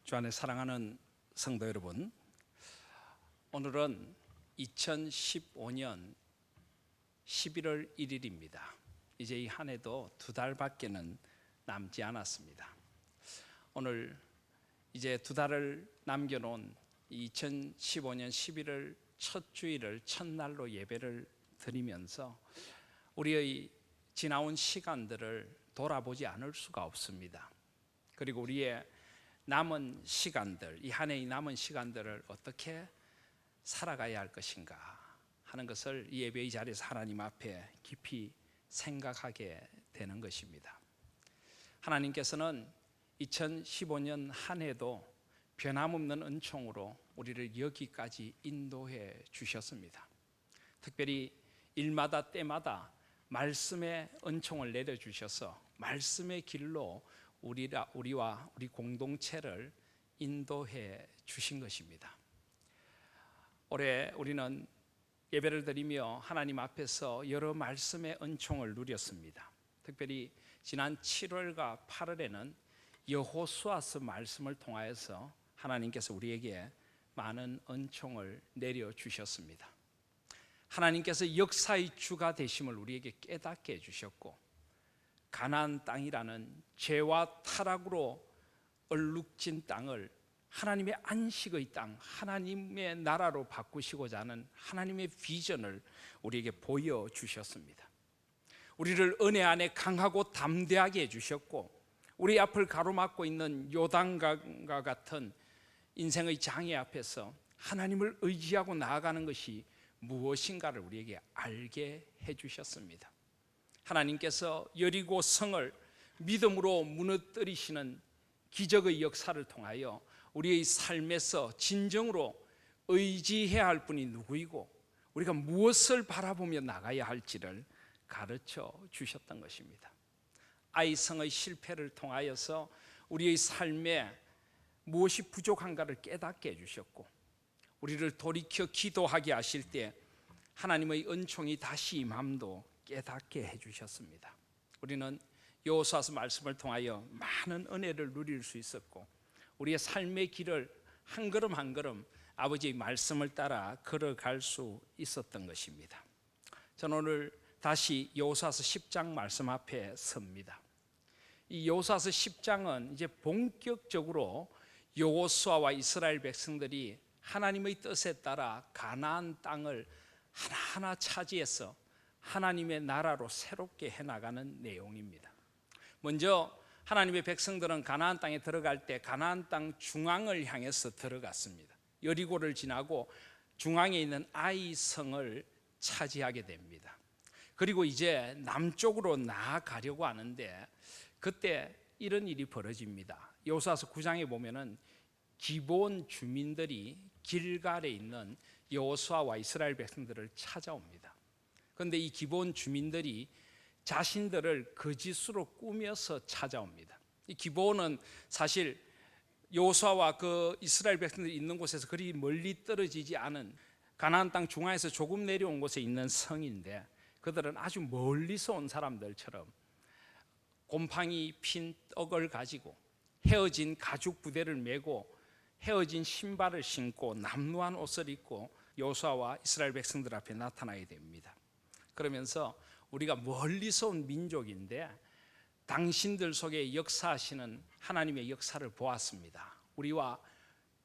주 안에 사랑하는 성도 여러분, 오늘은 2015년 11월 1일입니다. 이제 이 한 해도 2달밖에는 남지 않았습니다. 오늘 이제 2달을 남겨놓은 2015년 11월 첫 주일을 첫날로 예배를 드리면서 우리의 지나온 시간들을 돌아보지 않을 수가 없습니다. 그리고 우리의 남은 시간들, 이 한 해의 남은 시간들을 어떻게 살아가야 할 것인가 하는 것을 이 예배의 자리에서 하나님 앞에 깊이 생각하게 되는 것입니다. 하나님께서는 2015년 한 해도 변함없는 은총으로 우리를 여기까지 인도해 주셨습니다. 특별히 일마다 때마다 말씀의 은총을 내려주셔서 말씀의 길로 우리와 우리 공동체를 인도해 주신 것입니다. 올해 우리는 예배를 드리며 하나님 앞에서 여러 말씀의 은총을 누렸습니다. 특별히 지난 7월과 8월에는 여호수아서 말씀을 통하여서 하나님께서 우리에게 많은 은총을 내려주셨습니다. 하나님께서 역사의 주가 되심을 우리에게 깨닫게 해주셨고, 가나안 땅이라는 죄와 타락으로 얼룩진 땅을 하나님의 안식의 땅, 하나님의 나라로 바꾸시고자 하는 하나님의 비전을 우리에게 보여주셨습니다. 우리를 은혜 안에 강하고 담대하게 해주셨고, 우리 앞을 가로막고 있는 요단강과 같은 인생의 장애 앞에서 하나님을 의지하고 나아가는 것이 무엇인가를 우리에게 알게 해주셨습니다. 하나님께서 여리고 성을 믿음으로 무너뜨리시는 기적의 역사를 통하여 우리의 삶에서 진정으로 의지해야 할 분이 누구이고 우리가 무엇을 바라보며 나가야 할지를 가르쳐 주셨던 것입니다. 아이성의 실패를 통하여서 우리의 삶에 무엇이 부족한가를 깨닫게 해주셨고, 우리를 돌이켜 기도하게 하실 때 하나님의 은총이 다시 임함도 깨닫게 해주셨습니다. 우리는 여호수아서 말씀을 통하여 많은 은혜를 누릴 수 있었고, 우리의 삶의 길을 한 걸음 한 걸음 아버지의 말씀을 따라 걸어갈 수 있었던 것입니다. 저는 오늘 다시 여호수아서 10장 말씀 앞에 섭니다. 이 여호수아서 10장은 이제 본격적으로 여호수아와 이스라엘 백성들이 하나님의 뜻에 따라 가나안 땅을 하나하나 차지해서 하나님의 나라로 새롭게 해나가는 내용입니다. 먼저 하나님의 백성들은 가나안 땅에 들어갈 때 가나안 땅 중앙을 향해서 들어갔습니다. 여리고를 지나고 중앙에 있는 아이성을 차지하게 됩니다. 그리고 이제 남쪽으로 나아가려고 하는데 그때 이런 일이 벌어집니다. 여호수아서 9장에 보면은 기브온 주민들이 길갈에 있는 여호수아와 이스라엘 백성들을 찾아옵니다. 그런데 이 기브온 주민들이 자신들을 거짓으로 꾸며서 찾아옵니다. 이 기브온은 사실 여호수아와 그 이스라엘 백성들이 있는 곳에서 그리 멀리 떨어지지 않은 가나안 땅 중앙에서 조금 내려온 곳에 있는 성인데, 그들은 아주 멀리서 온 사람들처럼 곰팡이 핀 떡을 가지고 헤어진 가죽 부대를 메고 헤어진 신발을 신고 남루한 옷을 입고 여호수아와 이스라엘 백성들 앞에 나타나게 됩니다. 그러면서 우리가 멀리서 온 민족인데 당신들 속에 역사하시는 하나님의 역사를 보았습니다. 우리와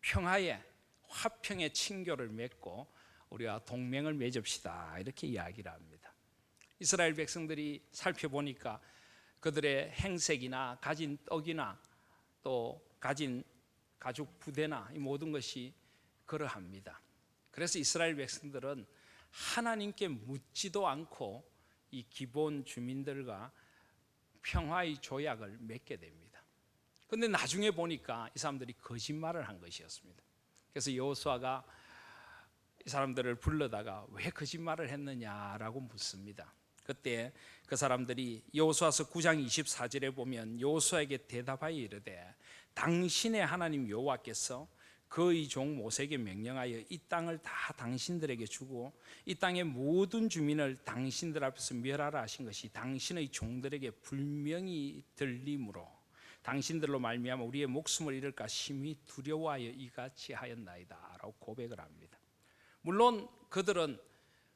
평화의 화평의 친교를 맺고 우리와 동맹을 맺읍시다, 이렇게 이야기를 합니다. 이스라엘 백성들이 살펴보니까 그들의 행색이나 가진 떡이나 또 가진 가죽 부대나 이 모든 것이 그러합니다. 그래서 이스라엘 백성들은 하나님께 묻지도 않고 이 기브온 주민들과 평화의 조약을 맺게 됩니다. 그런데 나중에 보니까 이 사람들이 거짓말을 한 것이었습니다. 그래서 여호수아가 이 사람들을 불러다가 왜 거짓말을 했느냐라고 묻습니다. 그때 그 사람들이 여호수아서 9장 24절에 보면 여호수아에게 대답하여 이르되 당신의 하나님 여호와께서 그의 종 모세에게 명령하여 이 땅을 다 당신들에게 주고 이 땅의 모든 주민을 당신들 앞에서 멸하라 하신 것이 당신의 종들에게 분명히 들리므로 당신들로 말미암아 우리의 목숨을 잃을까 심히 두려워하여 이같이 하였나이다 라고 고백을 합니다. 물론 그들은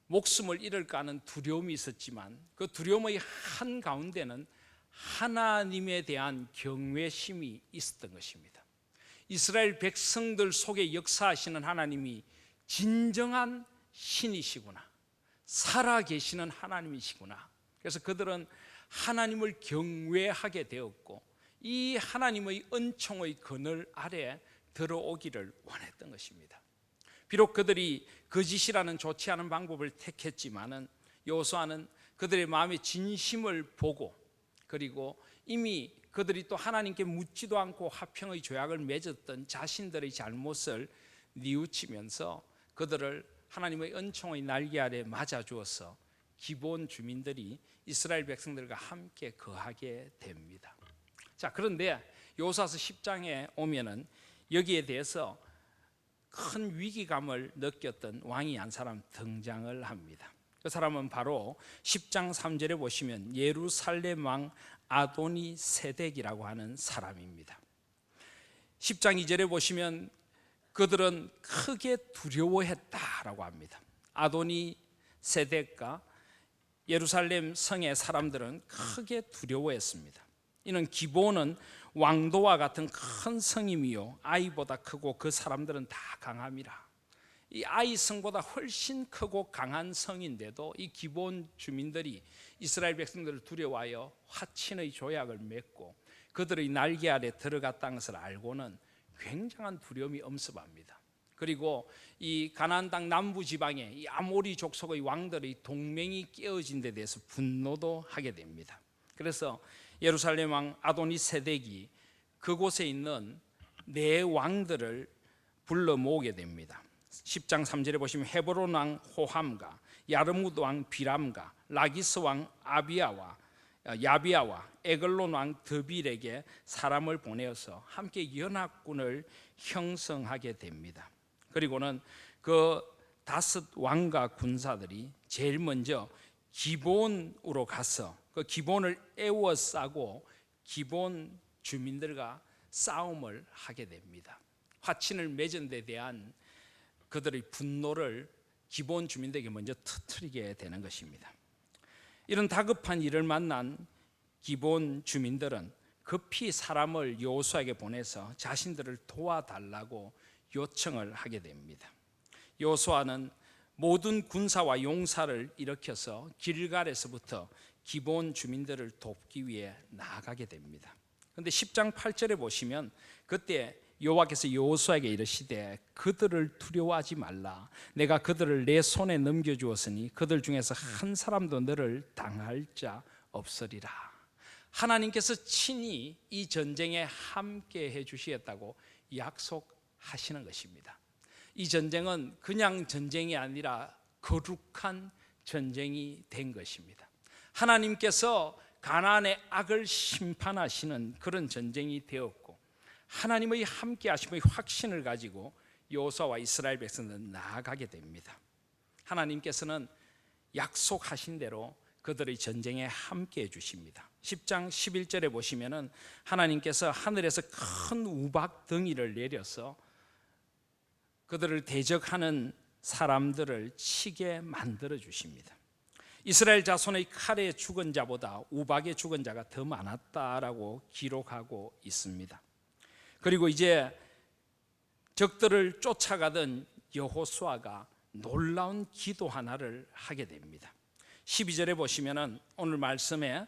목숨을 잃을까 하는 두려움이 있었지만 그 두려움의 한가운데는 하나님에 대한 경외심이 있었던 것입니다. 이스라엘 백성들 속에 역사하시는 하나님이 진정한 신이시구나, 살아계시는 하나님이시구나. 그래서 그들은 하나님을 경외하게 되었고 이 하나님의 은총의 그늘 아래 들어오기를 원했던 것입니다. 비록 그들이 거짓이라는 좋지 않은 방법을 택했지만은 여호수아는 그들의 마음의 진심을 보고, 그리고 이미 그들이 또 하나님께 묻지도 않고 화평의 조약을 맺었던 자신들의 잘못을 뉘우치면서 그들을 하나님의 은총의 날개 아래 맞아 주어서 기브온 주민들이 이스라엘 백성들과 함께 거하게 됩니다. 자, 그런데 여호수아서 10장에 오면은 여기에 대해서 큰 위기감을 느꼈던 왕이 한 사람 등장을 합니다. 그 사람은 바로 10장 3절에 보시면 예루살렘 왕 아도니 세덱이라고 하는 사람입니다. 10장 2절에 보시면 그들은 크게 두려워했다라고 합니다. 아도니 세덱과 예루살렘 성의 사람들은 크게 두려워했습니다. 이는 기브온은 왕도와 같은 큰 성임이요 아이보다 크고 그 사람들은 다 강함이라. 이 아이 성보다 훨씬 크고 강한 성인데도 이 기브온 주민들이 이스라엘 백성들을 두려워하여 화친의 조약을 맺고 그들의 날개 아래 들어갔다는 것을 알고는 굉장한 두려움이 엄습합니다. 그리고 이 가나안 땅 남부 지방에 이 아모리 족속의 왕들의 동맹이 깨어진 데 대해서 분노도 하게 됩니다. 그래서 예루살렘 왕 아도니 세덱이 그곳에 있는 네 왕들을 불러 모으게 됩니다. 10장 3절에 보시면 헤브론 왕 호함과 야르무드 왕 비람과 라기스 왕 야비아와 에글론 왕 드빌에게 사람을 보내어서 함께 연합군을 형성하게 됩니다. 그리고는 그 다섯 왕과 군사들이 제일 먼저 기브온으로 가서 그 기브온을 에워싸고 기브온 주민들과 싸움을 하게 됩니다. 화친을 맺은 데 대한 그들의 분노를 기브온 주민들에게 먼저 터뜨리게 되는 것입니다. 이런 다급한 일을 만난 기브온 주민들은 급히 사람을 여호수아에게 보내서 자신들을 도와달라고 요청을 하게 됩니다. 여호수아는 모든 군사와 용사를 일으켜서 길갈에서부터 기브온 주민들을 돕기 위해 나아가게 됩니다. 그런데 10장 8절에 보시면 그때 여호와께서 여호수아에게 이르시되 그들을 두려워하지 말라. 내가 그들을 내 손에 넘겨주었으니 그들 중에서 한 사람도 너를 당할 자 없으리라. 하나님께서 친히 이 전쟁에 함께 해주시겠다고 약속하시는 것입니다. 이 전쟁은 그냥 전쟁이 아니라 거룩한 전쟁이 된 것입니다. 하나님께서 가나안의 악을 심판하시는 그런 전쟁이 되었고 하나님의 함께 하심의 확신을 가지고 여호수아와 이스라엘 백성들은 나아가게 됩니다. 하나님께서는 약속하신 대로 그들의 전쟁에 함께 해주십니다. 10장 11절에 보시면은 하나님께서 하늘에서 큰 우박 덩이를 내려서 그들을 대적하는 사람들을 치게 만들어 주십니다. 이스라엘 자손의 칼에 죽은 자보다 우박에 죽은 자가 더 많았다라고 기록하고 있습니다. 그리고 이제 적들을 쫓아가던 여호수아가 놀라운 기도 하나를 하게 됩니다. 12절에 보시면은 오늘 말씀에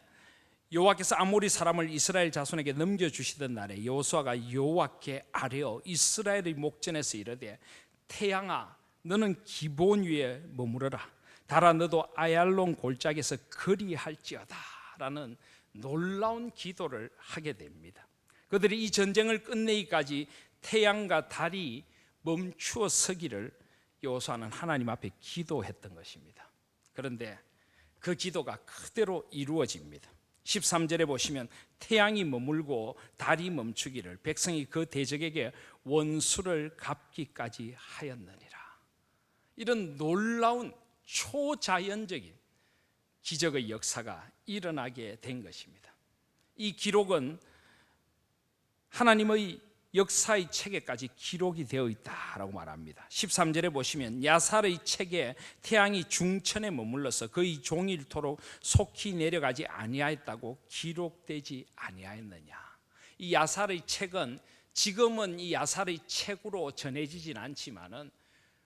여호와께서 아모리 사람을 이스라엘 자손에게 넘겨주시던 날에 여호수아가 여호와께 아뢰어 이스라엘의 목전에서 이르되 태양아 너는 기브온 위에 머무르라. 달아 너도 아얄론 골짜기에서 그리할지어다 라는 놀라운 기도를 하게 됩니다. 그들이 이 전쟁을 끝내기까지 태양과 달이 멈추어 서기를 여호수아는 하나님 앞에 기도했던 것입니다. 그런데 그 기도가 그대로 이루어집니다. 13절에 보시면 태양이 머물고 달이 멈추기를 백성이 그 대적에게 원수를 갚기까지 하였느니라. 이런 놀라운 초자연적인 기적의 역사가 일어나게 된 것입니다. 이 기록은 하나님의 역사의 책에까지 기록이 되어 있다라고 말합니다. 13절에 보시면 야살의 책에 태양이 중천에 머물러서 거의 종일토록 속히 내려가지 아니하였다고 기록되지 아니하였느냐. 이 야살의 책은 지금은 이 야살의 책으로 전해지진 않지만은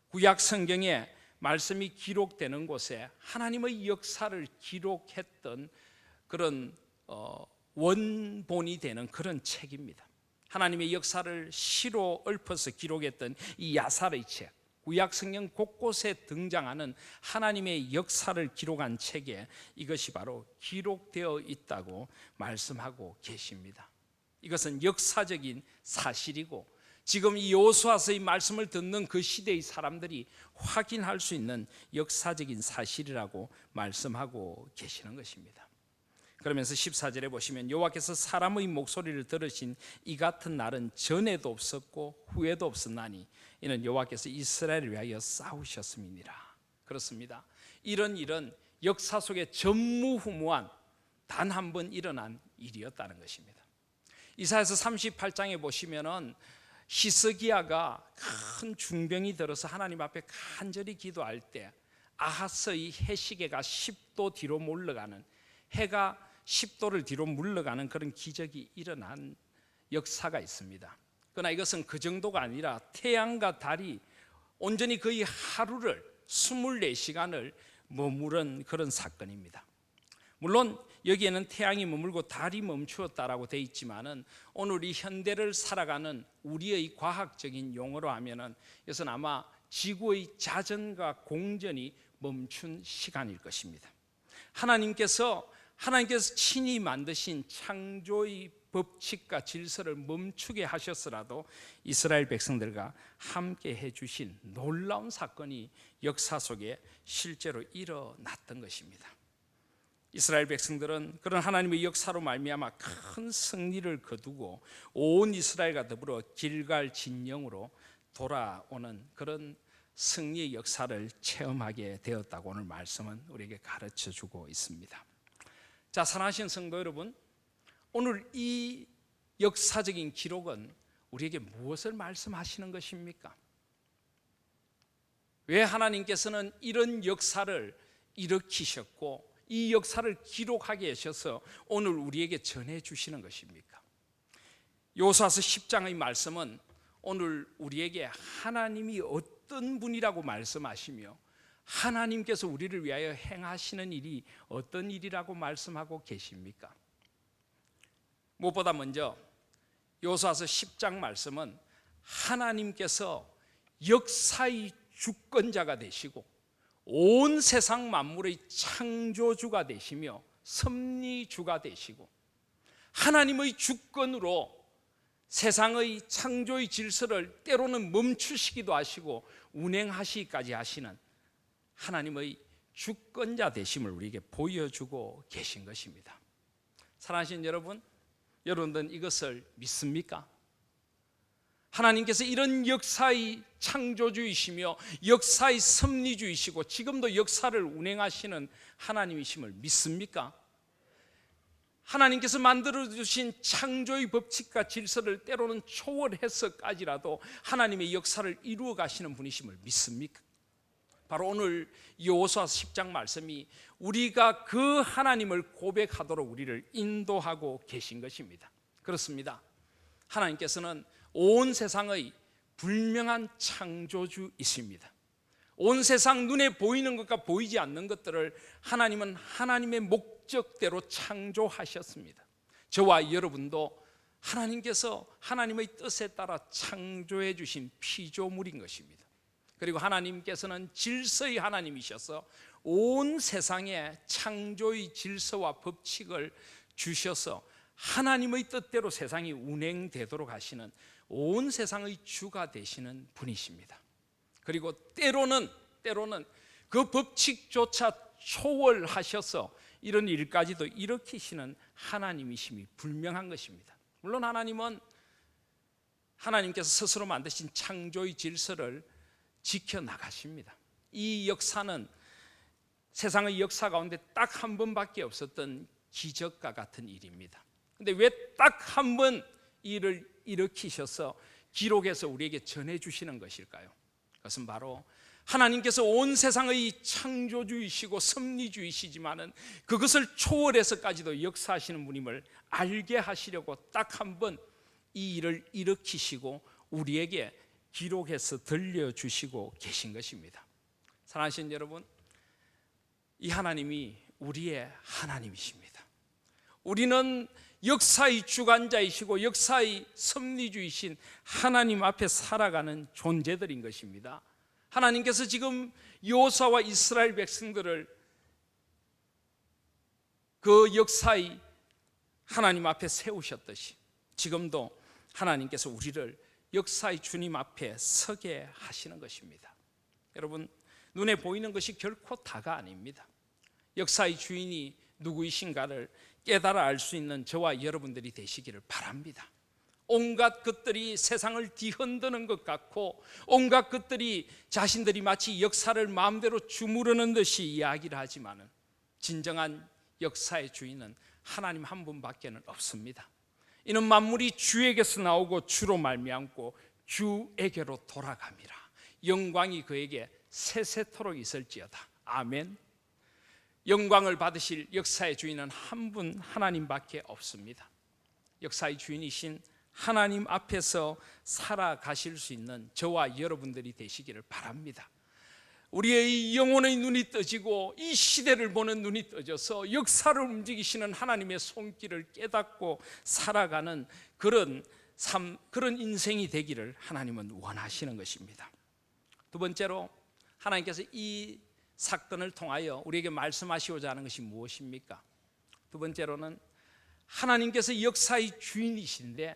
구약 성경에 말씀이 기록되는 곳에 하나님의 역사를 기록했던 그런 원본이 되는 그런 책입니다. 하나님의 역사를 시로 읊어서 기록했던 이 야살의 책, 구약 성경 곳곳에 등장하는 하나님의 역사를 기록한 책에 이것이 바로 기록되어 있다고 말씀하고 계십니다. 이것은 역사적인 사실이고 지금 이 여호수아서의 말씀을 듣는 그 시대의 사람들이 확인할 수 있는 역사적인 사실이라고 말씀하고 계시는 것입니다. 그러면서 14절에 보시면 여호와께서 사람의 목소리를 들으신 이 같은 날은 전에도 없었고 후에도 없었나니 이는 여호와께서 이스라엘을 위하여 싸우셨음이니라. 그렇습니다. 이런 일은 역사 속에 전무후무한 단 한 번 일어난 일이었다는 것입니다. 이사야서 38장에 보시면은 히스기야가 큰 중병이 들어서 하나님 앞에 간절히 기도할 때 아하스의 해시계가 10도 뒤로 물러가는, 해가 10도를 뒤로 물러가는 그런 기적이 일어난 역사가 있습니다. 그러나 이것은 그 정도가 아니라 태양과 달이 온전히 거의 하루를 24시간을 머무른 그런 사건입니다. 물론 여기에는 태양이 머물고 달이 멈추었다라고 되어 있지만은 오늘 이 현대를 살아가는 우리의 과학적인 용어로 하면은 이것은 아마 지구의 자전과 공전이 멈춘 시간일 것입니다. 하나님께서 친히 만드신 창조의 법칙과 질서를 멈추게 하셨으라도 이스라엘 백성들과 함께 해주신 놀라운 사건이 역사 속에 실제로 일어났던 것입니다. 이스라엘 백성들은 그런 하나님의 역사로 말미암아 큰 승리를 거두고 온 이스라엘과 더불어 길갈 진영으로 돌아오는 그런 승리의 역사를 체험하게 되었다고 오늘 말씀은 우리에게 가르쳐 주고 있습니다. 자, 사랑하신 성도 여러분, 오늘 이 역사적인 기록은 우리에게 무엇을 말씀하시는 것입니까? 왜 하나님께서는 이런 역사를 일으키셨고 이 역사를 기록하게 하셔서 오늘 우리에게 전해주시는 것입니까? 여호수아서 10장의 말씀은 오늘 우리에게 하나님이 어떤 분이라고 말씀하시며 하나님께서 우리를 위하여 행하시는 일이 어떤 일이라고 말씀하고 계십니까? 무엇보다 먼저 여호수아서 10장 말씀은 하나님께서 역사의 주권자가 되시고 온 세상 만물의 창조주가 되시며 섭리주가 되시고 하나님의 주권으로 세상의 창조의 질서를 때로는 멈추시기도 하시고 운행하시기까지 하시는 하나님의 주권자 되심을 우리에게 보여주고 계신 것입니다. 사랑하신 여러분, 여러분들은 이것을 믿습니까? 하나님께서 이런 역사의 창조주이시며 역사의 섭리주이시고 지금도 역사를 운행하시는 하나님이심을 믿습니까? 하나님께서 만들어주신 창조의 법칙과 질서를 때로는 초월해서까지라도 하나님의 역사를 이루어 가시는 분이심을 믿습니까? 바로 오늘 여호수아서 10장 말씀이 우리가 그 하나님을 고백하도록 우리를 인도하고 계신 것입니다. 그렇습니다. 하나님께서는 온 세상의 불명한 창조주이십니다. 온 세상 눈에 보이는 것과 보이지 않는 것들을 하나님은 하나님의 목적대로 창조하셨습니다. 저와 여러분도 하나님께서 하나님의 뜻에 따라 창조해 주신 피조물인 것입니다. 그리고 하나님께서는 질서의 하나님이셔서 온 세상에 창조의 질서와 법칙을 주셔서 하나님의 뜻대로 세상이 운행되도록 하시는 온 세상의 주가 되시는 분이십니다. 그리고 때로는 그 법칙조차 초월하셔서 이런 일까지도 일으키시는 하나님이심이 분명한 것입니다. 물론 하나님께서 스스로 만드신 창조의 질서를 지켜나가십니다. 이 역사는 세상의 역사 가운데 딱 한 번밖에 없었던 기적과 같은 일입니다. 근데 왜 딱 한 번 일을 일으키셔서 기록해서 우리에게 전해주시는 것일까요? 그것은 바로 하나님께서 온 세상의 창조주이시고 섭리주이시지만은 그것을 초월해서까지도 역사하시는 분임을 알게 하시려고 딱 한 번 이 일을 일으키시고 우리에게 기록해서 들려주시고 계신 것입니다. 사랑하시는 여러분, 이 하나님이 우리의 하나님이십니다. 우리는 역사의 주관자이시고 역사의 섭리주이신 하나님 앞에 살아가는 존재들인 것입니다. 하나님께서 지금 여호수아와 이스라엘 백성들을 그 역사의 하나님 앞에 세우셨듯이 지금도 하나님께서 우리를 역사의 주님 앞에 서게 하시는 것입니다. 여러분, 눈에 보이는 것이 결코 다가 아닙니다. 역사의 주인이 누구이신가를 깨달아 알 수 있는 저와 여러분들이 되시기를 바랍니다. 온갖 것들이 세상을 뒤흔드는 것 같고 온갖 것들이 자신들이 마치 역사를 마음대로 주무르는 듯이 이야기를 하지만은 진정한 역사의 주인은 하나님 한 분밖에는 없습니다. 이는 만물이 주에게서 나오고 주로 말미암고 주에게로 돌아갑니다. 영광이 그에게 세세토록 있을지어다. 아멘. 영광을 받으실 역사의 주인은 한 분 하나님밖에 없습니다. 역사의 주인이신 하나님 앞에서 살아가실 수 있는 저와 여러분들이 되시기를 바랍니다. 우리의 영혼의 눈이 떠지고 이 시대를 보는 눈이 떠져서 역사를 움직이시는 하나님의 손길을 깨닫고 살아가는 그런 삶, 그런 인생이 되기를 하나님은 원하시는 것입니다. 두 번째로 하나님께서 이 사건을 통하여 우리에게 말씀하시고자 하는 것이 무엇입니까? 두 번째로는 하나님께서 역사의 주인이신데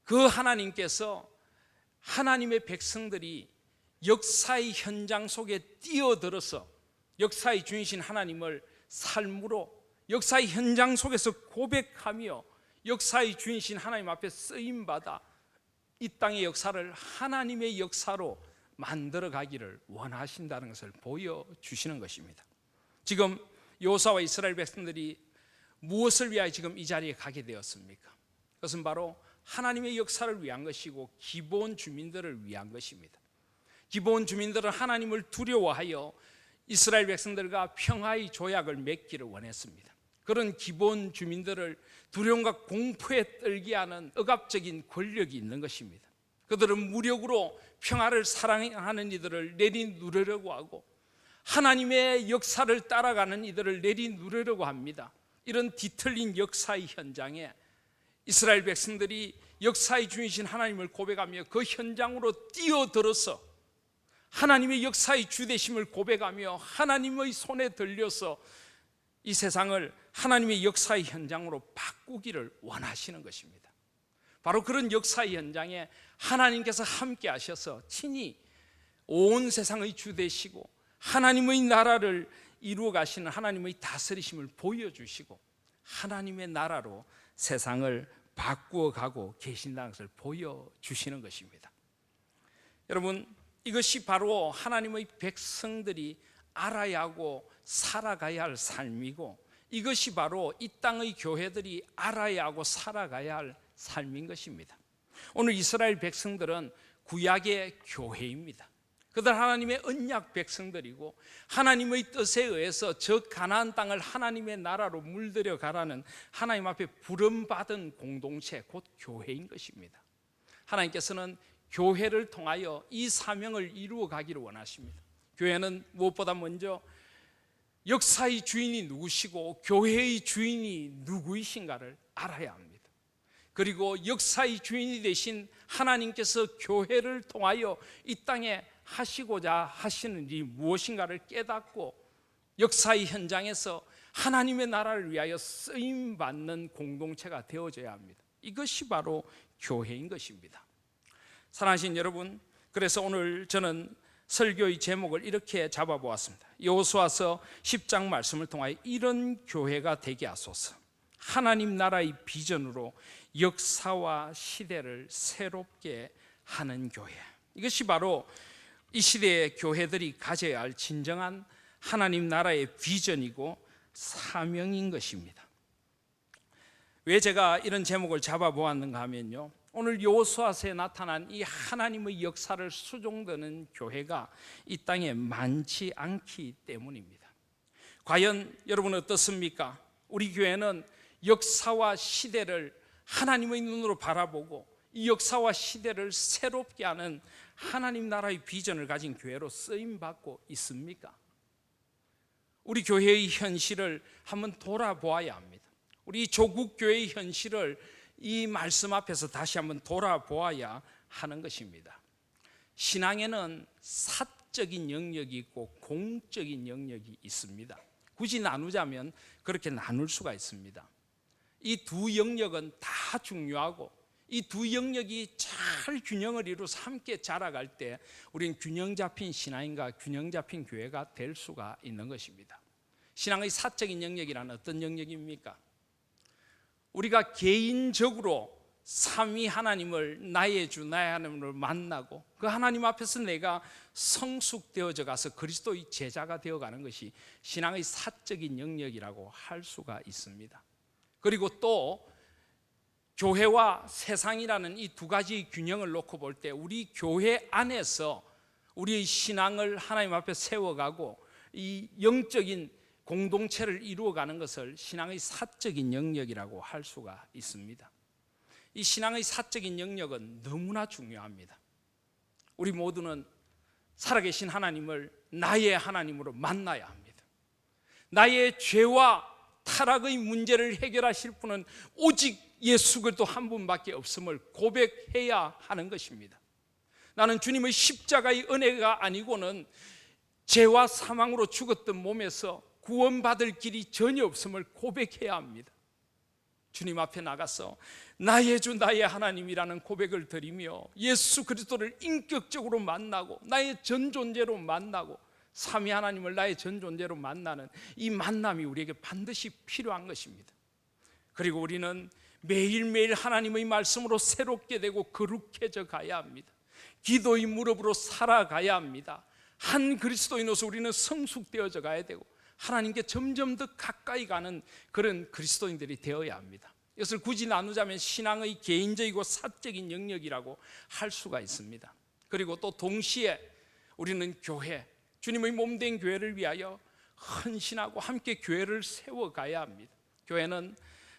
그 하나님께서 하나님의 백성들이 역사의 현장 속에 뛰어들어서 역사의 주인이신 하나님을 삶으로 역사의 현장 속에서 고백하며 역사의 주인이신 하나님 앞에 쓰임받아 이 땅의 역사를 하나님의 역사로 만들어 가기를 원하신다는 것을 보여주시는 것입니다. 지금 여호수아와 이스라엘 백성들이 무엇을 위하여 지금 이 자리에 가게 되었습니까? 그것은 바로 하나님의 역사를 위한 것이고 기본 주민들을 위한 것입니다. 기본 주민들은 하나님을 두려워하여 이스라엘 백성들과 평화의 조약을 맺기를 원했습니다. 그런 기본 주민들을 두려움과 공포에 떨게 하는 억압적인 권력이 있는 것입니다. 그들은 무력으로 평화를 사랑하는 이들을 내리누르려고 하고 하나님의 역사를 따라가는 이들을 내리누르려고 합니다. 이런 뒤틀린 역사의 현장에 이스라엘 백성들이 역사의 주인이신 하나님을 고백하며 그 현장으로 뛰어들어서 하나님의 역사의 주되심을 고백하며 하나님의 손에 들려서 이 세상을 하나님의 역사의 현장으로 바꾸기를 원하시는 것입니다. 바로 그런 역사의 현장에 하나님께서 함께 하셔서 친히 온 세상의 주 되시고 하나님의 나라를 이루어 가시는 하나님의 다스리심을 보여주시고 하나님의 나라로 세상을 바꾸어 가고 계신다는 것을 보여주시는 것입니다. 여러분, 이것이 바로 하나님의 백성들이 알아야 하고 살아가야 할 삶이고 이것이 바로 이 땅의 교회들이 알아야 하고 살아가야 할 삶인 것입니다. 오늘 이스라엘 백성들은 구약의 교회입니다. 그들 하나님의 언약 백성들이고 하나님의 뜻에 의해서 저 가나안 땅을 하나님의 나라로 물들여 가라는 하나님 앞에 부름받은 공동체 곧 교회인 것입니다. 하나님께서는 교회를 통하여 이 사명을 이루어 가기를 원하십니다. 교회는 무엇보다 먼저 역사의 주인이 누구시고 교회의 주인이 누구이신가를 알아야 합니다. 그리고 역사의 주인이 되신 하나님께서 교회를 통하여 이 땅에 하시고자 하시는 일이 무엇인가를 깨닫고 역사의 현장에서 하나님의 나라를 위하여 쓰임받는 공동체가 되어져야 합니다. 이것이 바로 교회인 것입니다. 사랑하신 여러분, 그래서 오늘 저는 설교의 제목을 이렇게 잡아보았습니다. 여호수아서 10장 말씀을 통하여 이런 교회가 되게 하소서. 하나님 나라의 비전으로 역사와 시대를 새롭게 하는 교회. 이것이 바로 이 시대의 교회들이 가져야 할 진정한 하나님 나라의 비전이고 사명인 것입니다. 왜 제가 이런 제목을 잡아보았는가 하면요, 오늘 여호수아서에 나타난 이 하나님의 역사를 수종드는 교회가 이 땅에 많지 않기 때문입니다. 과연 여러분 어떻습니까? 우리 교회는 역사와 시대를 하나님의 눈으로 바라보고 이 역사와 시대를 새롭게 하는 하나님 나라의 비전을 가진 교회로 쓰임받고 있습니까? 우리 교회의 현실을 한번 돌아보아야 합니다. 우리 조국 교회의 현실을 이 말씀 앞에서 다시 한번 돌아보아야 하는 것입니다. 신앙에는 사적인 영역이 있고 공적인 영역이 있습니다. 굳이 나누자면 그렇게 나눌 수가 있습니다. 이 두 영역은 다 중요하고 이 두 영역이 잘 균형을 이루어서 함께 자라갈 때 우리는 균형 잡힌 신앙인과 균형 잡힌 교회가 될 수가 있는 것입니다. 신앙의 사적인 영역이란 어떤 영역입니까? 우리가 개인적으로 삼위 하나님을 나의 주 나의 하나님을 만나고 그 하나님 앞에서 내가 성숙되어져 가서 그리스도의 제자가 되어가는 것이 신앙의 사적인 영역이라고 할 수가 있습니다. 그리고 또 교회와 세상이라는 이 두 가지 균형을 놓고 볼 때 우리 교회 안에서 우리의 신앙을 하나님 앞에 세워가고 이 영적인 공동체를 이루어가는 것을 신앙의 사적인 영역이라고 할 수가 있습니다. 이 신앙의 사적인 영역은 너무나 중요합니다. 우리 모두는 살아계신 하나님을 나의 하나님으로 만나야 합니다. 나의 죄와 타락의 문제를 해결하실 분은 오직 예수 그리스도 한 분밖에 없음을 고백해야 하는 것입니다. 나는 주님의 십자가의 은혜가 아니고는 죄와 사망으로 죽었던 몸에서 구원받을 길이 전혀 없음을 고백해야 합니다. 주님 앞에 나가서 나의 주 나의 하나님이라는 고백을 드리며 예수 그리스도를 인격적으로 만나고 나의 전 존재로 만나고 삼위 하나님을 나의 전 존재로 만나는 이 만남이 우리에게 반드시 필요한 것입니다. 그리고 우리는 매일매일 하나님의 말씀으로 새롭게 되고 거룩해져 가야 합니다. 기도의 무릎으로 살아가야 합니다. 한 그리스도인으로서 우리는 성숙되어져 가야 되고 하나님께 점점 더 가까이 가는 그런 그리스도인들이 되어야 합니다. 이것을 굳이 나누자면 신앙의 개인적이고 사적인 영역이라고 할 수가 있습니다. 그리고 또 동시에 우리는 교회, 주님의 몸된 교회를 위하여 헌신하고 함께 교회를 세워가야 합니다. 교회는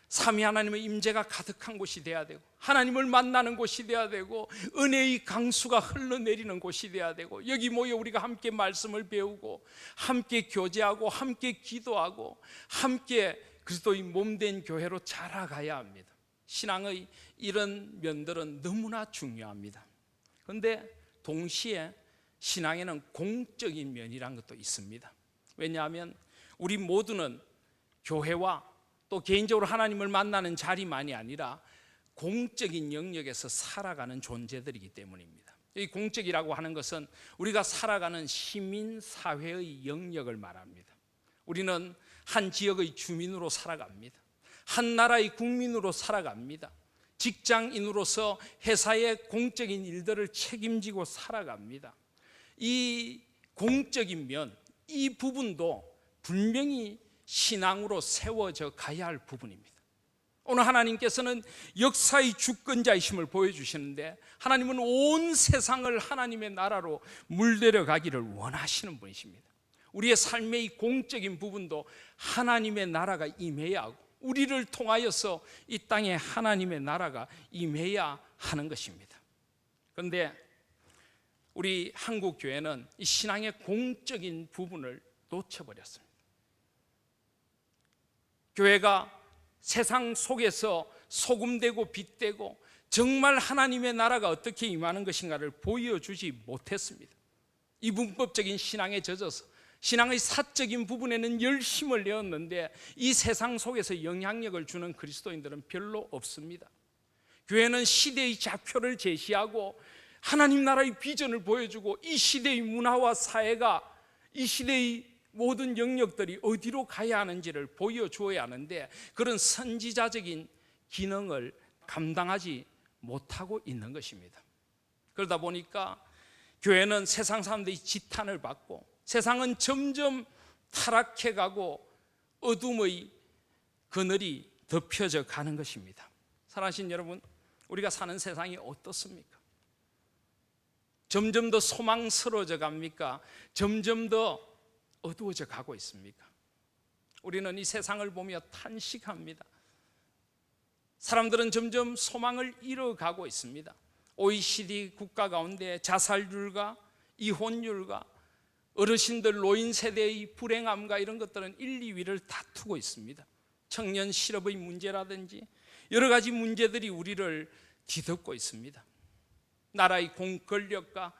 삼위 하나님의 임재가 가득한 곳이 되어야 되고 하나님을 만나는 곳이 되어야 되고 은혜의 강수가 흘러내리는 곳이 되어야 되고 여기 모여 우리가 함께 말씀을 배우고 함께 교제하고 함께 기도하고 함께 그리스도의 몸된 교회로 자라가야 합니다. 신앙의 이런 면들은 너무나 중요합니다. 그런데 동시에 신앙에는 공적인 면이라는 것도 있습니다. 왜냐하면 우리 모두는 교회와 또 개인적으로 하나님을 만나는 자리만이 아니라 공적인 영역에서 살아가는 존재들이기 때문입니다. 이 공적이라고 하는 것은 우리가 살아가는 시민사회의 영역을 말합니다. 우리는 한 지역의 주민으로 살아갑니다. 한 나라의 국민으로 살아갑니다. 직장인으로서 회사의 공적인 일들을 책임지고 살아갑니다. 이 공적인 면, 이 부분도 분명히 신앙으로 세워져 가야 할 부분입니다. 오늘 하나님께서는 역사의 주권자이심을 보여주시는데 하나님은 온 세상을 하나님의 나라로 물들여 가기를 원하시는 분이십니다. 우리의 삶의 공적인 부분도 하나님의 나라가 임해야 하고 우리를 통하여서 이 땅에 하나님의 나라가 임해야 하는 것입니다. 그런데 우리 한국 교회는 이 신앙의 공적인 부분을 놓쳐버렸습니다. 교회가 세상 속에서 소금되고 빛되고 정말 하나님의 나라가 어떻게 임하는 것인가를 보여주지 못했습니다. 이분법적인 신앙에 젖어서 신앙의 사적인 부분에는 열심을 내었는데 이 세상 속에서 영향력을 주는 그리스도인들은 별로 없습니다. 교회는 시대의 좌표를 제시하고 하나님 나라의 비전을 보여주고 이 시대의 문화와 사회가 이 시대의 모든 영역들이 어디로 가야 하는지를 보여주어야 하는데 그런 선지자적인 기능을 감당하지 못하고 있는 것입니다. 그러다 보니까 교회는 세상 사람들이 지탄을 받고 세상은 점점 타락해가고 어둠의 그늘이 덮여져 가는 것입니다. 사랑하신 여러분, 우리가 사는 세상이 어떻습니까? 점점 더 소망스러워져 갑니까? 점점 더 어두워져 가고 있습니까? 우리는 이 세상을 보며 탄식합니다. 사람들은 점점 소망을 잃어가고 있습니다. OECD 국가 가운데 자살률과 이혼율과 어르신들 노인 세대의 불행함과 이런 것들은 1, 2위를 다투고 있습니다. 청년 실업의 문제라든지 여러 가지 문제들이 우리를 뒤덮고 있습니다. 나라의 권력과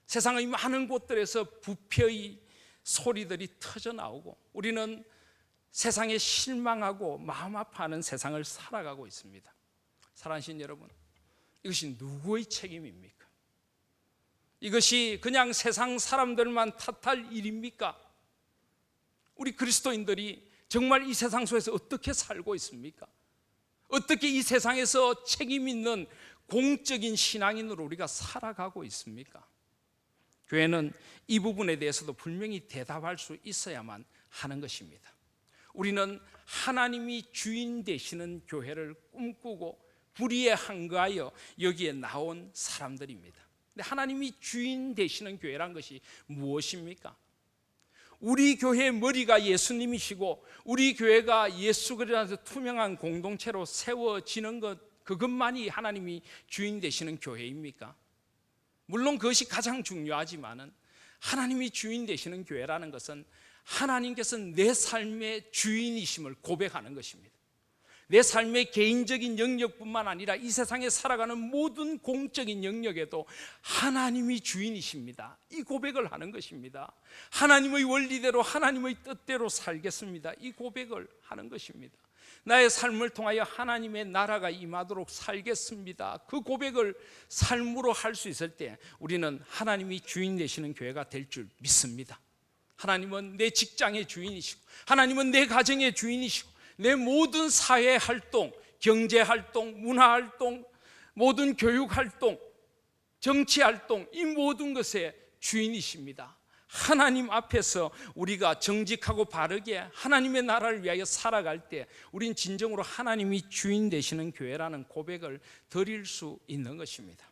세상의 많은 곳들에서 부패의 소리들이 터져 나오고 우리는 세상에 실망하고 마음 아파하는 세상을 살아가고 있습니다. 사랑하신 여러분, 이것이 누구의 책임입니까? 이것이 그냥 세상 사람들만 탓할 일입니까? 우리 그리스도인들이 정말 이 세상 속에서 어떻게 살고 있습니까? 어떻게 이 세상에서 책임 있는 공적인 신앙인으로 우리가 살아가고 있습니까? 교회는 이 부분에 대해서도 분명히 대답할 수 있어야만 하는 것입니다. 우리는 하나님이 주인 되시는 교회를 꿈꾸고 불의에 항거하여 여기에 나온 사람들입니다. 근데 하나님이 주인 되시는 교회란 것이 무엇입니까? 우리 교회의 머리가 예수님이시고 우리 교회가 예수 그리스도의 투명한 공동체로 세워지는 것, 그것만이 하나님이 주인 되시는 교회입니까? 물론 그것이 가장 중요하지만은 하나님이 주인 되시는 교회라는 것은 하나님께서 내 삶의 주인이심을 고백하는 것입니다. 내 삶의 개인적인 영역뿐만 아니라 이 세상에 살아가는 모든 공적인 영역에도 하나님이 주인이십니다. 이 고백을 하는 것입니다. 하나님의 원리대로 하나님의 뜻대로 살겠습니다. 이 고백을 하는 것입니다. 나의 삶을 통하여 하나님의 나라가 임하도록 살겠습니다. 그 고백을 삶으로 할 수 있을 때 우리는 하나님이 주인 되시는 교회가 될 줄 믿습니다. 하나님은 내 직장의 주인이시고 하나님은 내 가정의 주인이시고 내 모든 사회 활동, 경제 활동, 문화 활동, 모든 교육 활동, 정치 활동, 이 모든 것의 주인이십니다. 하나님 앞에서 우리가 정직하고 바르게 하나님의 나라를 위하여 살아갈 때 우린 진정으로 하나님이 주인 되시는 교회라는 고백을 드릴 수 있는 것입니다.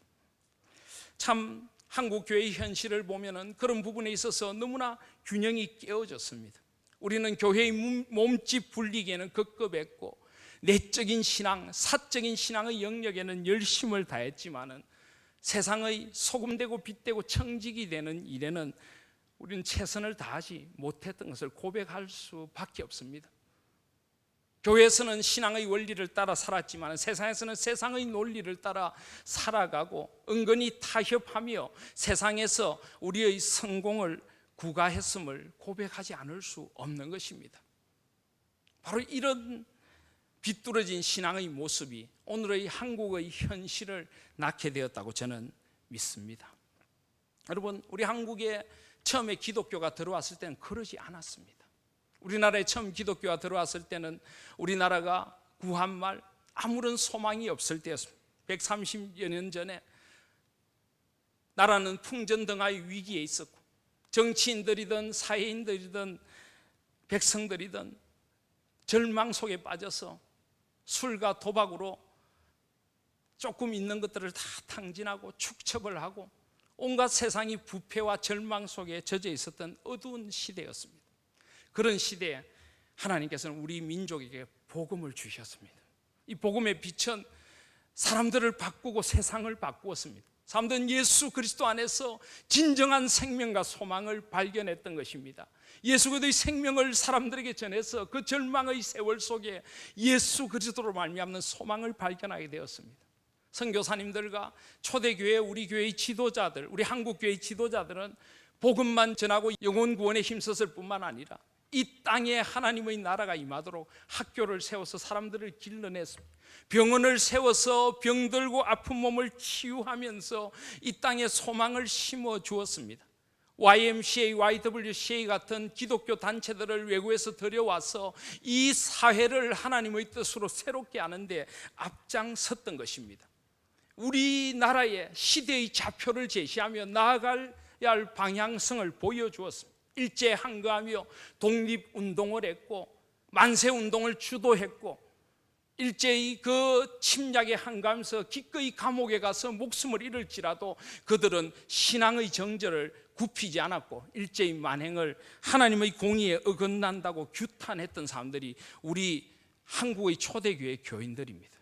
참 한국 교회의 현실을 보면은 그런 부분에 있어서 너무나 균형이 깨어졌습니다. 우리는 교회의 몸집 불리기에는 급급했고 내적인 신앙, 사적인 신앙의 영역에는 열심을 다했지만은 세상의 소금되고 빛되고 청직이 되는 일에는 우리는 최선을 다하지 못했던 것을 고백할 수밖에 없습니다. 교회에서는 신앙의 원리를 따라 살았지만 세상에서는 세상의 논리를 따라 살아가고 은근히 타협하며 세상에서 우리의 성공을 구가했음을 고백하지 않을 수 없는 것입니다. 바로 이런 비뚤어진 신앙의 모습이 오늘의 한국의 현실을 낳게 되었다고 저는 믿습니다. 여러분, 우리 한국에 처음에 기독교가 들어왔을 때는 그러지 않았습니다. 우리나라에 처음 기독교가 들어왔을 때는 우리나라가 구한말 아무런 소망이 없을 때였습니다. 130여 년 전에 나라는 풍전등화의 위기에 있었고 정치인들이든 사회인들이든 백성들이든 절망 속에 빠져서 술과 도박으로 조금 있는 것들을 다 탕진하고 축척을 하고 온갖 세상이 부패와 절망 속에 젖어 있었던 어두운 시대였습니다. 그런 시대에 하나님께서는 우리 민족에게 복음을 주셨습니다. 이 복음의 빛은 사람들을 바꾸고 세상을 바꾸었습니다. 사람들은 예수 그리스도 안에서 진정한 생명과 소망을 발견했던 것입니다. 예수 그리스도의 생명을 사람들에게 전해서 그 절망의 세월 속에 예수 그리스도로 말미암는 소망을 발견하게 되었습니다. 선교사님들과 초대교회 우리 교회의 지도자들, 우리 한국교회의 지도자들은 복음만 전하고 영혼 구원에 힘썼을 뿐만 아니라 이 땅에 하나님의 나라가 임하도록 학교를 세워서 사람들을 길러냈습니다. 병원을 세워서 병들고 아픈 몸을 치유하면서 이 땅에 소망을 심어 주었습니다. YMCA, YWCA 같은 기독교 단체들을 외국에서 들여와서 이 사회를 하나님의 뜻으로 새롭게 하는데 앞장섰던 것입니다. 우리나라의 시대의 좌표를 제시하며 나아가야 할 방향성을 보여주었습니다. 일제항거하며 독립운동을 했고 만세운동을 주도했고 일제히 그 침략에 한가하면서 기꺼이 감옥에 가서 목숨을 잃을지라도 그들은 신앙의 정절을 굽히지 않았고 일제히 만행을 하나님의 공의에 어긋난다고 규탄했던 사람들이 우리 한국의 초대교회 교인들입니다.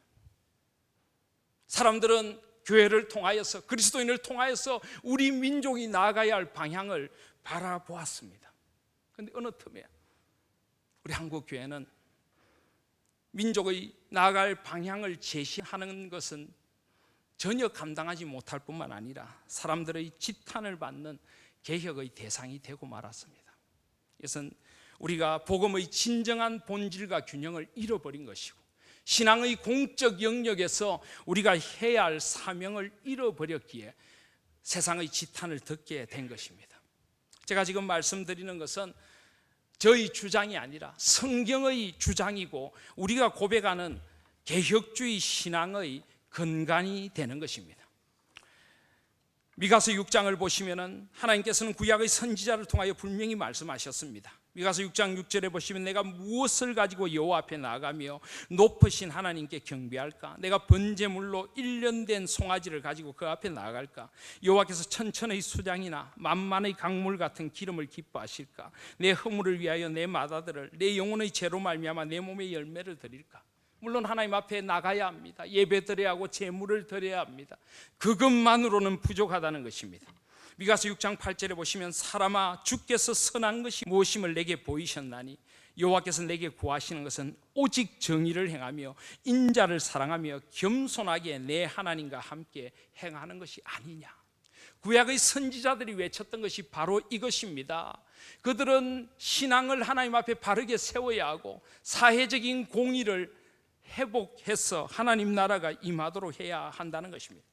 사람들은 교회를 통하여서, 그리스도인을 통하여서 우리 민족이 나아가야 할 방향을 바라보았습니다. 그런데 어느 틈에 우리 한국 교회는 민족의 나아갈 방향을 제시하는 것은 전혀 감당하지 못할 뿐만 아니라 사람들의 지탄을 받는 개혁의 대상이 되고 말았습니다. 이것은 우리가 복음의 진정한 본질과 균형을 잃어버린 것이고 신앙의 공적 영역에서 우리가 해야 할 사명을 잃어버렸기에 세상의 지탄을 듣게 된 것입니다. 제가 지금 말씀드리는 것은 저희 주장이 아니라 성경의 주장이고 우리가 고백하는 개혁주의 신앙의 근간이 되는 것입니다. 미가서 6장을 보시면은 하나님께서는 구약의 선지자를 통하여 분명히 말씀하셨습니다. 미가서 6장 6절에 보시면 내가 무엇을 가지고 여호와 앞에 나가며 높으신 하나님께 경배할까? 내가 번제물로 1년 된 송아지를 가지고 그 앞에 나아갈까? 여호와께서 천천의 수장이나 만만의 강물 같은 기름을 기뻐하실까? 내 허물을 위하여 내 마다들을 내 영혼의 죄로 말미암아 내 몸의 열매를 드릴까? 물론 하나님 앞에 나가야 합니다. 예배 드려야 하고 제물을 드려야 합니다. 그것만으로는 부족하다는 것입니다. 미가서 6장 8절에 보시면 사람아 주께서 선한 것이 무엇임을 내게 보이셨나니 여호와께서 내게 구하시는 것은 오직 정의를 행하며 인자를 사랑하며 겸손하게 내 하나님과 함께 행하는 것이 아니냐. 구약의 선지자들이 외쳤던 것이 바로 이것입니다. 그들은 신앙을 하나님 앞에 바르게 세워야 하고 사회적인 공의를 회복해서 하나님 나라가 임하도록 해야 한다는 것입니다.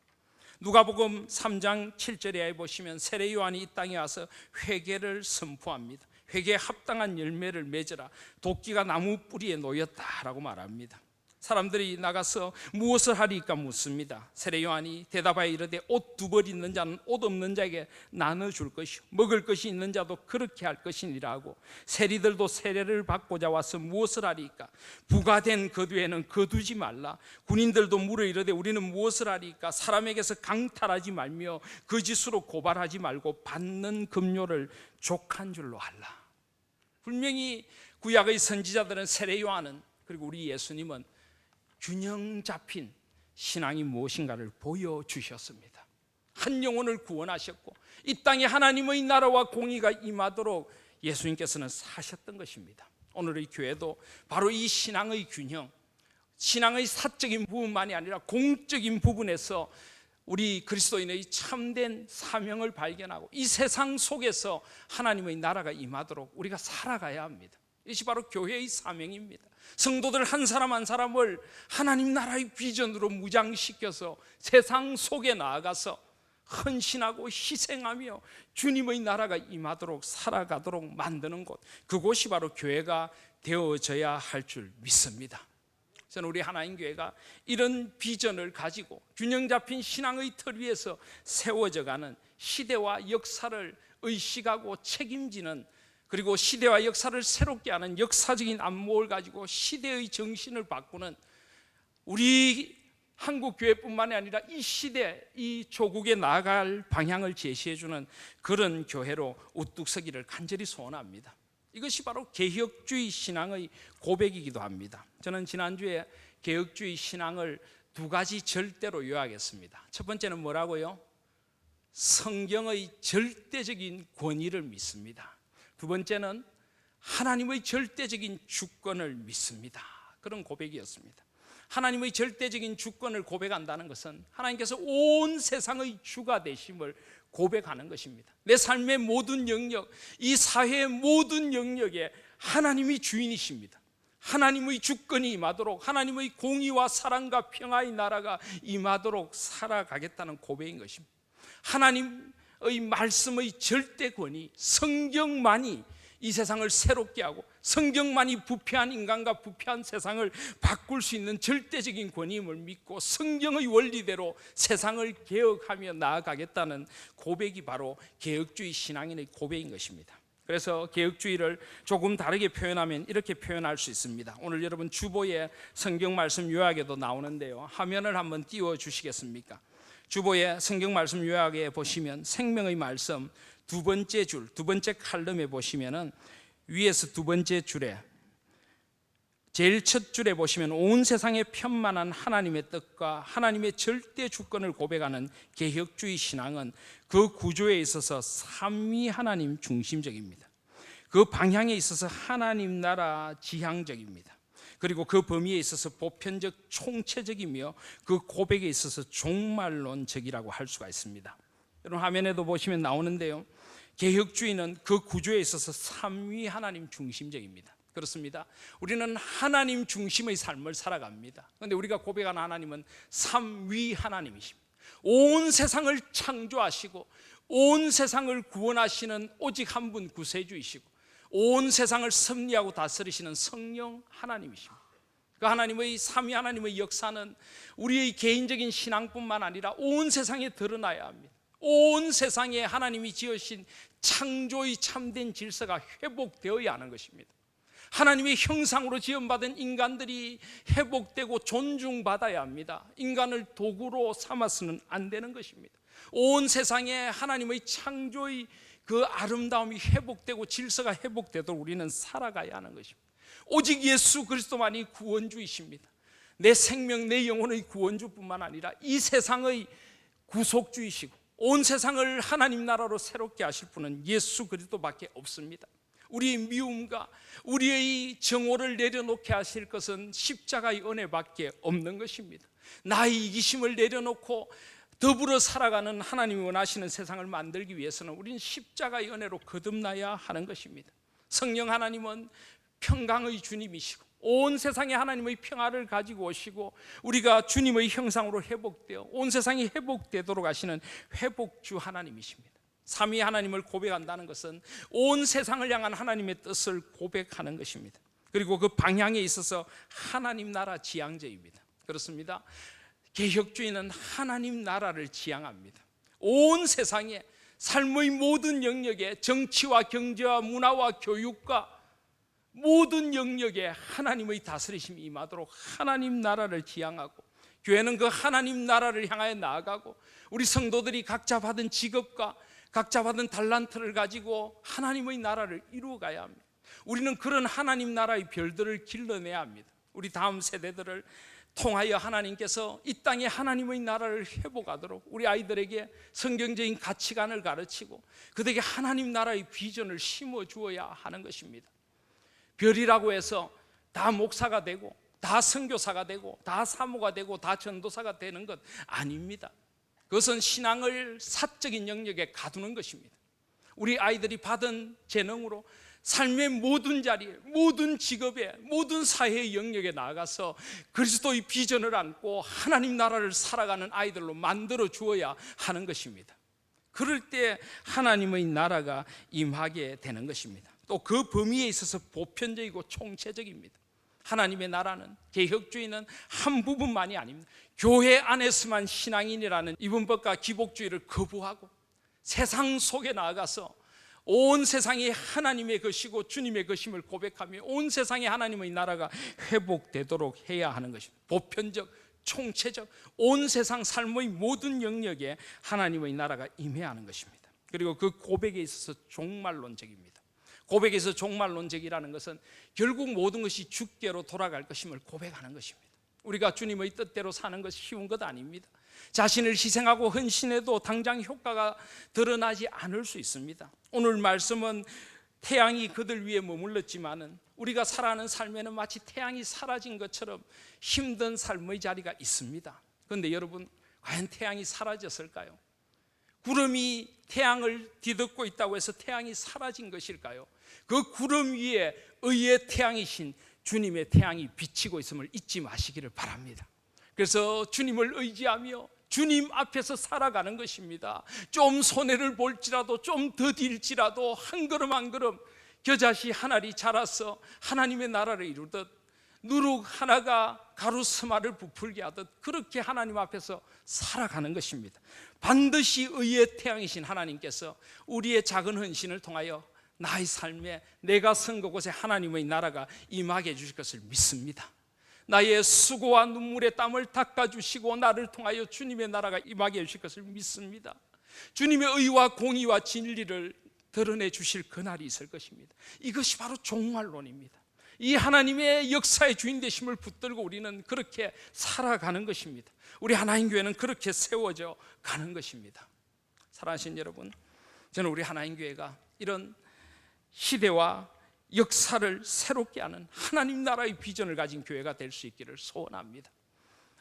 누가복음 3장 7절에 보시면 세례 요한이 이 땅에 와서 회개를 선포합니다. 회개에 합당한 열매를 맺으라. 도끼가 나무 뿌리에 놓였다라고 말합니다. 사람들이 나가서 무엇을 하리까 묻습니다. 세례 요한이 대답하여 이르되 옷 2벌 있는 자는 옷 없는 자에게 나눠줄 것이요 먹을 것이 있는 자도 그렇게 할 것이니라 하고 세리들도 세례를 받고자 와서 무엇을 하리까? 부가된 거두에는 거두지 말라. 군인들도 물어 이르되 우리는 무엇을 하리까? 사람에게서 강탈하지 말며 거짓으로 고발하지 말고 받는 급료를 족한 줄로 알라. 분명히 구약의 선지자들은 세례 요한은 그리고 우리 예수님은 균형 잡힌 신앙이 무엇인가를 보여주셨습니다. 한 영혼을 구원하셨고 이 땅에 하나님의 나라와 공의가 임하도록 예수님께서는 사셨던 것입니다. 오늘의 교회도 바로 이 신앙의 균형, 신앙의 사적인 부분만이 아니라 공적인 부분에서 우리 그리스도인의 참된 사명을 발견하고 이 세상 속에서 하나님의 나라가 임하도록 우리가 살아가야 합니다. 이것이 바로 교회의 사명입니다. 성도들 한 사람 한 사람을 하나님 나라의 비전으로 무장시켜서 세상 속에 나아가서 헌신하고 희생하며 주님의 나라가 임하도록 살아가도록 만드는 곳, 그곳이 바로 교회가 되어져야 할 줄 믿습니다. 저는 우리 하나님 교회가 이런 비전을 가지고 균형 잡힌 신앙의 틀 위에서 세워져가는 시대와 역사를 의식하고 책임지는, 그리고 시대와 역사를 새롭게 하는 역사적인 안목을 가지고 시대의 정신을 바꾸는 우리 한국 교회뿐만이 아니라 이 시대, 이 조국에 나아갈 방향을 제시해주는 그런 교회로 우뚝 서기를 간절히 소원합니다. 이것이 바로 개혁주의 신앙의 고백이기도 합니다. 저는 지난주에 개혁주의 신앙을 2가지 절대로 요약했습니다. 첫 번째는 뭐라고요? 성경의 절대적인 권위를 믿습니다. 두 번째는 하나님의 절대적인 주권을 믿습니다. 그런 고백이었습니다. 하나님의 절대적인 주권을 고백한다는 것은 하나님께서 온 세상의 주가 되심을 고백하는 것입니다. 내 삶의 모든 영역, 이 사회의 모든 영역에 하나님이 주인이십니다. 하나님의 주권이 임하도록, 하나님의 공의와 사랑과 평화의 나라가 임하도록 살아가겠다는 고백인 것입니다. 하나님의 말씀의 절대권이, 성경만이 이 세상을 새롭게 하고 성경만이 부패한 인간과 부패한 세상을 바꿀 수 있는 절대적인 권위임을 믿고 성경의 원리대로 세상을 개혁하며 나아가겠다는 고백이 바로 개혁주의 신앙인의 고백인 것입니다. 그래서 개혁주의를 조금 다르게 표현하면 이렇게 표현할 수 있습니다. 오늘 여러분 주보에 성경 말씀 요약에도 나오는데요, 화면을 한번 띄워 주시겠습니까? 주보에 성경 말씀 요약에 보시면 생명의 말씀 두 번째 줄, 두 번째 칼럼에 보시면은 위에서 두 번째 줄에 제일 첫 줄에 보시면 온 세상에 편만한 하나님의 뜻과 하나님의 절대 주권을 고백하는 개혁주의 신앙은 그 구조에 있어서 삼위 하나님 중심적입니다. 그 방향에 있어서 하나님 나라 지향적입니다. 그리고 그 범위에 있어서 보편적 총체적이며 그 고백에 있어서 종말론적이라고 할 수가 있습니다. 여러분 화면에도 보시면 나오는데요, 개혁주의는 그 구조에 있어서 삼위 하나님 중심적입니다. 그렇습니다. 우리는 하나님 중심의 삶을 살아갑니다. 그런데 우리가 고백하는 하나님은 삼위 하나님이십니다. 온 세상을 창조하시고 온 세상을 구원하시는 오직 한 분 구세주이시고 온 세상을 섭리하고 다스리시는 성령 하나님이십니다. 그 하나님의 삼위 하나님의 역사는 우리의 개인적인 신앙뿐만 아니라 온 세상에 드러나야 합니다. 온 세상에 하나님이 지으신 창조의 참된 질서가 회복되어야 하는 것입니다. 하나님의 형상으로 지음받은 인간들이 회복되고 존중받아야 합니다. 인간을 도구로 삼아서는 안 되는 것입니다. 온 세상에 하나님의 창조의 그 아름다움이 회복되고 질서가 회복되도록 우리는 살아가야 하는 것입니다. 오직 예수 그리스도만이 구원주이십니다. 내 생명, 내 영혼의 구원주뿐만 아니라 이 세상의 구속주이시고 온 세상을 하나님 나라로 새롭게 하실 분은 예수 그리스도밖에 없습니다. 우리의 미움과 우리의 정오를 내려놓게 하실 것은 십자가의 은혜밖에 없는 것입니다. 나의 이기심을 내려놓고 더불어 살아가는 하나님이 원하시는 세상을 만들기 위해서는 우리는 십자가의 은혜로 거듭나야 하는 것입니다. 성령 하나님은 평강의 주님이시고 온 세상에 하나님의 평화를 가지고 오시고 우리가 주님의 형상으로 회복되어 온 세상이 회복되도록 하시는 회복주 하나님이십니다. 삼위 하나님을 고백한다는 것은 온 세상을 향한 하나님의 뜻을 고백하는 것입니다. 그리고 그 방향에 있어서 하나님 나라 지향적입니다. 그렇습니다. 개혁주의는 하나님 나라를 지향합니다. 온 세상에 삶의 모든 영역에 정치와 경제와 문화와 교육과 모든 영역에 하나님의 다스리심이 임하도록 하나님 나라를 지향하고 교회는 그 하나님 나라를 향하여 나아가고 우리 성도들이 각자 받은 직업과 각자 받은 달란트를 가지고 하나님의 나라를 이루어가야 합니다. 우리는 그런 하나님 나라의 별들을 길러내야 합니다. 우리 다음 세대들을 통하여 하나님께서 이 땅에 하나님의 나라를 회복하도록 우리 아이들에게 성경적인 가치관을 가르치고 그들에게 하나님 나라의 비전을 심어 주어야 하는 것입니다. 별이라고 해서 다 목사가 되고 다 선교사가 되고 다 사모가 되고 다 전도사가 되는 것 아닙니다. 그것은 신앙을 사적인 영역에 가두는 것입니다. 우리 아이들이 받은 재능으로 삶의 모든 자리에, 모든 직업에, 모든 사회의 영역에 나아가서 그리스도의 비전을 안고 하나님 나라를 살아가는 아이들로 만들어 주어야 하는 것입니다. 그럴 때 하나님의 나라가 임하게 되는 것입니다. 또 그 범위에 있어서 보편적이고 총체적입니다. 하나님의 나라는, 개혁주의는 한 부분만이 아닙니다. 교회 안에서만 신앙인이라는 이분법과 기복주의를 거부하고 세상 속에 나아가서 온 세상이 하나님의 것이고 주님의 것임을 고백하며 온 세상에 하나님의 나라가 회복되도록 해야 하는 것입니다. 보편적, 총체적, 온 세상 삶의 모든 영역에 하나님의 나라가 임해야 하는 것입니다. 그리고 그 고백에 있어서 종말론적입니다. 고백에서 종말론적이라는 것은 결국 모든 것이 주께로 돌아갈 것임을 고백하는 것입니다. 우리가 주님의 뜻대로 사는 것이 쉬운 것 아닙니다. 자신을 희생하고 헌신해도 당장 효과가 드러나지 않을 수 있습니다. 오늘 말씀은 태양이 그들 위에 머물렀지만은 우리가 살아가는 삶에는 마치 태양이 사라진 것처럼 힘든 삶의 자리가 있습니다. 그런데 여러분, 과연 태양이 사라졌을까요? 구름이 태양을 뒤덮고 있다고 해서 태양이 사라진 것일까요? 그 구름 위에 의의 태양이신 주님의 태양이 비치고 있음을 잊지 마시기를 바랍니다. 그래서 주님을 의지하며 주님 앞에서 살아가는 것입니다. 좀 손해를 볼지라도 좀 더딜지라도 한 걸음 한 걸음 겨자씨 한 알이 자라서 하나님의 나라를 이루듯 누룩 하나가 가루스마를 부풀게 하듯 그렇게 하나님 앞에서 살아가는 것입니다. 반드시 의의 태양이신 하나님께서 우리의 작은 헌신을 통하여 나의 삶에 내가 선 그곳에 하나님의 나라가 임하게 해주실 것을 믿습니다. 나의 수고와 눈물의 땀을 닦아주시고 나를 통하여 주님의 나라가 임하게 해주실 것을 믿습니다. 주님의 의와 공의와 진리를 드러내 주실 그날이 있을 것입니다. 이것이 바로 종말론입니다. 이 하나님의 역사의 주인 되심을 붙들고 우리는 그렇게 살아가는 것입니다. 우리 하나님 교회는 그렇게 세워져 가는 것입니다. 사랑하신 여러분, 저는 우리 하나님 교회가 이런 시대와 역사를 새롭게 하는 하나님 나라의 비전을 가진 교회가 될 수 있기를 소원합니다.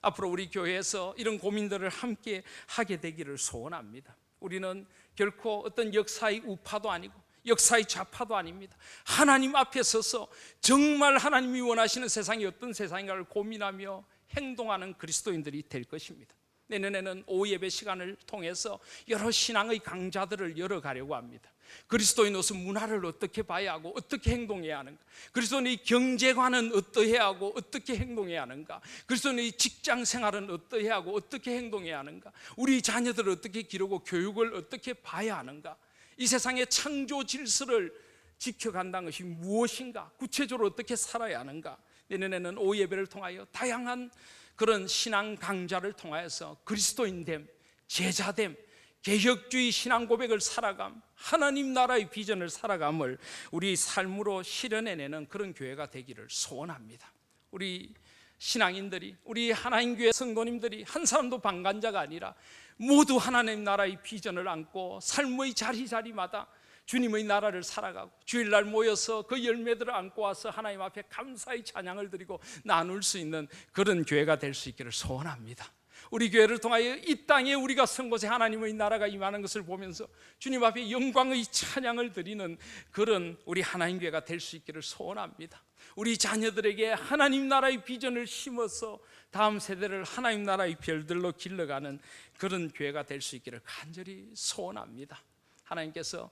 앞으로 우리 교회에서 이런 고민들을 함께 하게 되기를 소원합니다. 우리는 결코 어떤 역사의 우파도 아니고 역사의 좌파도 아닙니다. 하나님 앞에 서서 정말 하나님이 원하시는 세상이 어떤 세상인가를 고민하며 행동하는 그리스도인들이 될 것입니다. 내년에는 오후 예배 시간을 통해서 여러 신앙의 강좌들을 열어가려고 합니다. 그리스도인으로서 문화를 어떻게 봐야 하고 어떻게 행동해야 하는가, 그리스도인의 경제관은 어떠해야 하고 어떻게 행동해야 하는가, 그리스도인의 직장 생활은 어떠해야 하고 어떻게 행동해야 하는가, 우리 자녀들을 어떻게 기르고 교육을 어떻게 봐야 하는가, 이 세상의 창조 질서를 지켜간다는 것이 무엇인가, 구체적으로 어떻게 살아야 하는가. 내년에는 오후 예배를 통하여 다양한 그런 신앙 강좌를 통하여서 그리스도인됨, 제자됨, 개혁주의 신앙 고백을 살아감, 하나님 나라의 비전을 살아감을 우리 삶으로 실현해내는 그런 교회가 되기를 소원합니다. 우리 신앙인들이, 우리 하나님 교회 성도님들이 한 사람도 방관자가 아니라 모두 하나님 나라의 비전을 안고 삶의 자리자리마다 주님의 나라를 살아가고 주일날 모여서 그 열매들을 안고 와서 하나님 앞에 감사의 찬양을 드리고 나눌 수 있는 그런 교회가 될 수 있기를 소원합니다. 우리 교회를 통하여 이 땅에 우리가 선 곳에 하나님의 나라가 임하는 것을 보면서 주님 앞에 영광의 찬양을 드리는 그런 우리 하나님 교회가 될 수 있기를 소원합니다. 우리 자녀들에게 하나님 나라의 비전을 심어서 다음 세대를 하나님 나라의 별들로 길러가는 그런 교회가 될 수 있기를 간절히 소원합니다. 하나님께서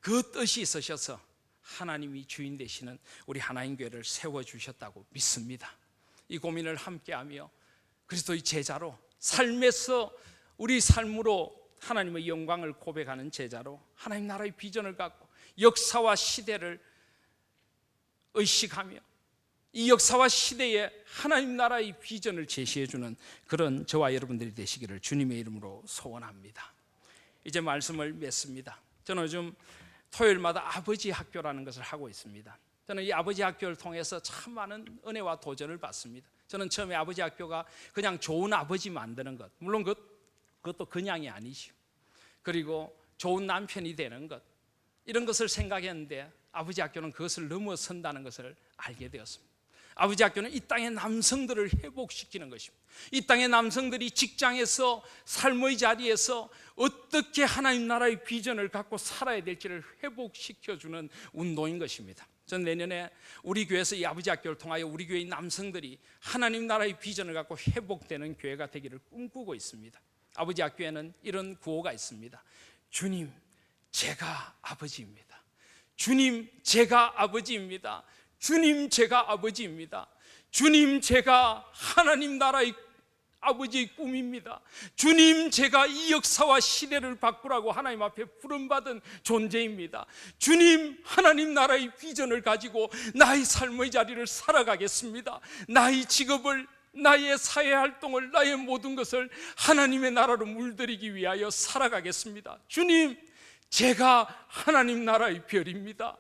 그 뜻이 있으셔서 하나님이 주인 되시는 우리 하나님 교회를 세워주셨다고 믿습니다. 이 고민을 함께하며 그리스도의 제자로 삶에서 우리 삶으로 하나님의 영광을 고백하는 제자로 하나님 나라의 비전을 갖고 역사와 시대를 의식하며 이 역사와 시대에 하나님 나라의 비전을 제시해주는 그런 저와 여러분들이 되시기를 주님의 이름으로 소원합니다. 이제 말씀을 맺습니다. 저는 요즘 토요일마다 아버지 학교라는 것을 하고 있습니다. 저는 이 아버지 학교를 통해서 참 많은 은혜와 도전을 받습니다. 저는 처음에 아버지 학교가 그냥 좋은 아버지 만드는 것, 물론 그것도 그냥이 아니죠. 그리고 좋은 남편이 되는 것, 이런 것을 생각했는데 아버지 학교는 그것을 넘어선다는 것을 알게 되었습니다. 아버지 학교는 이 땅의 남성들을 회복시키는 것입니다. 이 땅의 남성들이 직장에서 삶의 자리에서 어떻게 하나님 나라의 비전을 갖고 살아야 될지를 회복시켜주는 운동인 것입니다. 전 내년에 우리 교회에서 이 아버지 학교를 통하여 우리 교회의 남성들이 하나님 나라의 비전을 갖고 회복되는 교회가 되기를 꿈꾸고 있습니다. 아버지 학교에는 이런 구호가 있습니다. 주님, 제가 아버지입니다. 주님, 제가 아버지입니다. 주님, 제가 아버지입니다. 주님, 제가 하나님 나라의 아버지의 꿈입니다. 주님, 제가 이 역사와 시대를 바꾸라고 하나님 앞에 부름받은 존재입니다. 주님, 하나님 나라의 비전을 가지고 나의 삶의 자리를 살아가겠습니다. 나의 직업을, 나의 사회활동을, 나의 모든 것을 하나님의 나라로 물들이기 위하여 살아가겠습니다. 주님, 제가 하나님 나라의 별입니다.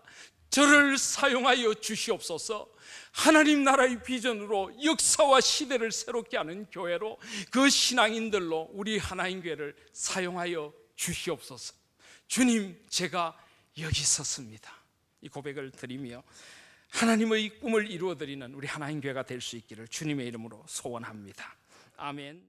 저를 사용하여 주시옵소서. 하나님 나라의 비전으로 역사와 시대를 새롭게 하는 교회로, 그 신앙인들로 우리 하나님 교회를 사용하여 주시옵소서. 주님, 제가 여기 섰습니다. 이 고백을 드리며 하나님의 꿈을 이루어드리는 우리 하나님 교회가 될 수 있기를 주님의 이름으로 소원합니다. 아멘.